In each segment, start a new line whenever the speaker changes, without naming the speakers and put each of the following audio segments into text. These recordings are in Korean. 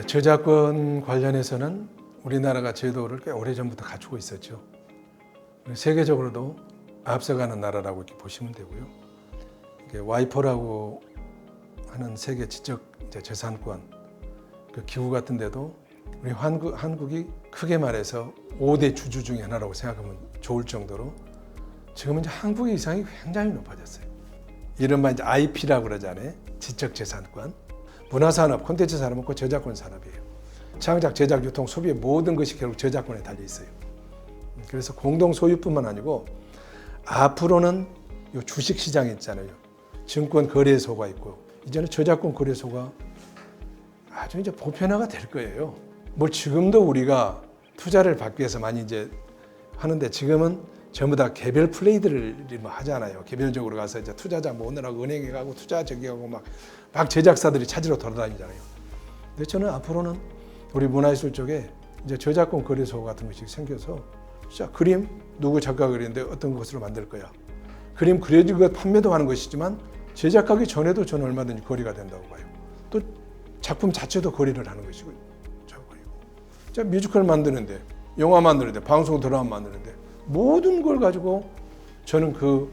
저작권 관련해서는 우리나라가 제도를 꽤 오래전부터 갖추고 있었죠. 세계적으로도 앞서가는 나라라고 이렇게 보시면 되고요. 와이퍼라고 하는 세계 지적 재산권 그 기구 같은 데도 우리 한국이 크게 말해서 5대 주주 중에 하나라고 생각하면 좋을 정도로 지금은 이제 한국의 위상이 굉장히 높아졌어요. 이른바 이제 IP라고 그러잖아요. 지적 재산권. 문화산업, 콘텐츠 산업은 그 저작권 산업이에요. 창작, 제작, 유통, 소비의 모든 것이 결국 저작권에 달려 있어요. 그래서 공동 소유뿐만 아니고 앞으로는 이 주식 시장이 있잖아요. 증권 거래소가 있고 이제는 저작권 거래소가 아주 이제 보편화가 될 거예요. 뭐 지금도 우리가 투자를 받기 위해서 많이 이제 하는데 지금은 전부 다 개별 플레이들을 하잖아요. 개별적으로 가서 이제 투자자 모으느라고 은행에 가고 투자 저기 하고 막 제작사들이 찾으러 돌아다니잖아요. 근데 저는 앞으로는 우리 문화예술 쪽에 이제 저작권 거래소 같은 것이 생겨서 진짜 그림 누구 작가가 그리는데 어떤 것으로 만들 거야. 그림 그려진 것 판매도 하는 것이지만 제작하기 전에도 저는 얼마든지 거래가 된다고 봐요. 또 작품 자체도 거래를 하는 것이고, 자 뮤지컬 만드는데, 영화 만드는데, 방송 드라마 만드는데 모든 걸 가지고 저는 그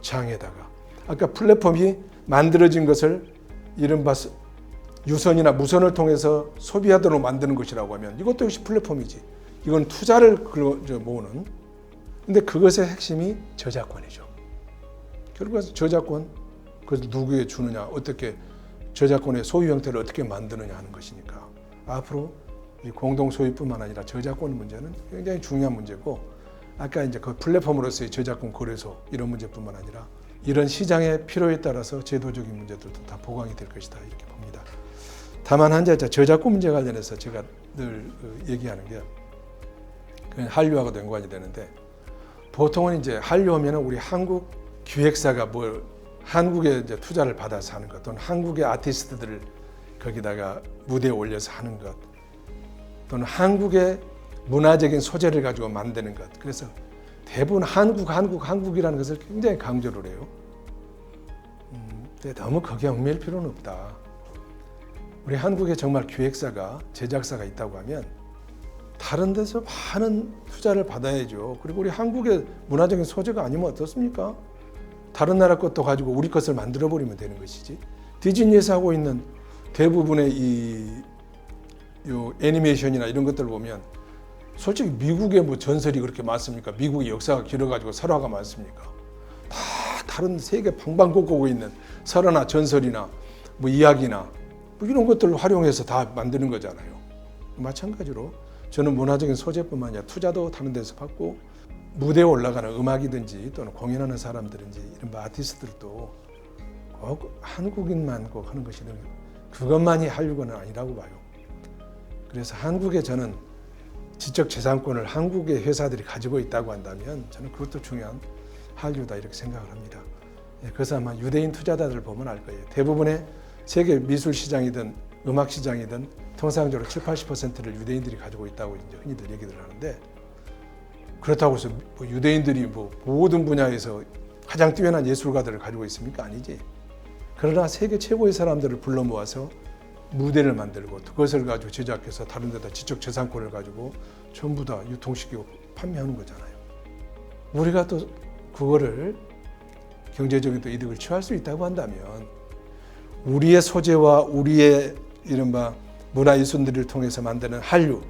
장에다가 아까 플랫폼이 만들어진 것을 이른바 유선이나 무선을 통해서 소비하도록 만드는 것이라고 하면 이것도 역시 플랫폼이지. 이건 투자를 모으는. 근데 그것의 핵심이 저작권이죠. 결국 저작권, 그것을 누구에게 주느냐, 어떻게 저작권의 소유 형태를 어떻게 만드느냐 하는 것이니까 앞으로 이 공동 소유뿐만 아니라 저작권 문제는 굉장히 중요한 문제고 아까 이제 그 플랫폼으로서의 저작권 거래소 이런 문제뿐만 아니라 이런 시장의 필요에 따라서 제도적인 문제들도 다 보강이 될 것이다 이렇게 봅니다. 다만 한자 저작권 문제 관련해서 제가 늘 얘기하는 게 한류하고도 연관이 되는데 보통은 이제 한류하면 우리 한국 기획사가 한국에 이제 투자를 받아서 하는 것 또는 한국의 아티스트들을 거기다가 무대에 올려서 하는 것 또는 한국의 문화적인 소재를 가지고 만드는 것. 그래서 대부분 한국이라는 것을 굉장히 강조를 해요. 근데 너무 거기에 얽매일 필요는 없다. 우리 한국에 정말 기획사가, 제작사가 있다고 하면 다른 데서 많은 투자를 받아야죠. 그리고 우리 한국의 문화적인 소재가 아니면 어떻습니까? 다른 나라 것도 가지고 우리 것을 만들어버리면 되는 것이지. 디즈니에서 하고 있는 대부분의 요 애니메이션이나 이런 것들을 보면 솔직히 미국의 뭐 전설이 그렇게 많습니까? 미국의 역사가 길어가지고 설화가 많습니까? 다 다른 세계 방방곡곡에 있는 설화나 전설이나 뭐 이야기나 뭐 이런 것들을 활용해서 다 만드는 거잖아요. 마찬가지로 저는 문화적인 소재뿐만 아니라 투자도 다른 데서 받고 무대에 올라가는 음악이든지 또는 공연하는 사람들인지 이런 아티스트들도 꼭 한국인만 꼭 하는 것이 그것만이 한류는 아니라고 봐요. 그래서 한국에 저는 지적 재산권을 한국의 회사들이 가지고 있다고 한다면 저는 그것도 중요한 한류다 이렇게 생각을 합니다. 그래서 아마 유대인 투자자들을 보면 알 거예요. 대부분의 세계 미술 시장이든 음악 시장이든 통상적으로 70~80%를 유대인들이 가지고 있다고 이제 흔히들 얘기를 하는데 그렇다고 해서 유대인들이 모든 분야에서 가장 뛰어난 예술가들을 가지고 있습니까? 아니지. 그러나 세계 최고의 사람들을 불러 모아서 무대를 만들고 그것을 가지고 제작해서 다른 데다 지적 재산권을 가지고 전부 다 유통시키고 판매하는 거잖아요. 우리가 또 그거를 경제적인 또 이득을 취할 수 있다고 한다면 우리의 소재와 우리의 이른바 문화예술들을 통해서 만드는 한류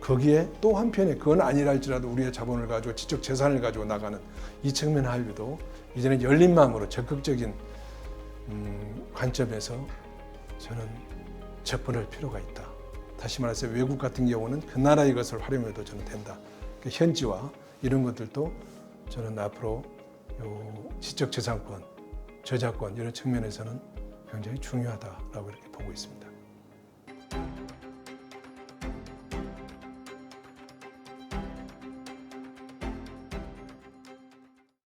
거기에 또 한편에 그건 아니라 할지라도 우리의 자본을 가지고 지적 재산을 가지고 나가는 이 측면 한류도 이제는 열린 마음으로 적극적인 관점에서 저는 접근할 필요가 있다. 다시 말해서 외국 같은 경우는 그 나라의 것을 활용해도 저는 된다. 현지화 이런 것들도 저는 앞으로 지적 재산권, 저작권 이런 측면에서는 굉장히 중요하다라고 이렇게 보고 있습니다.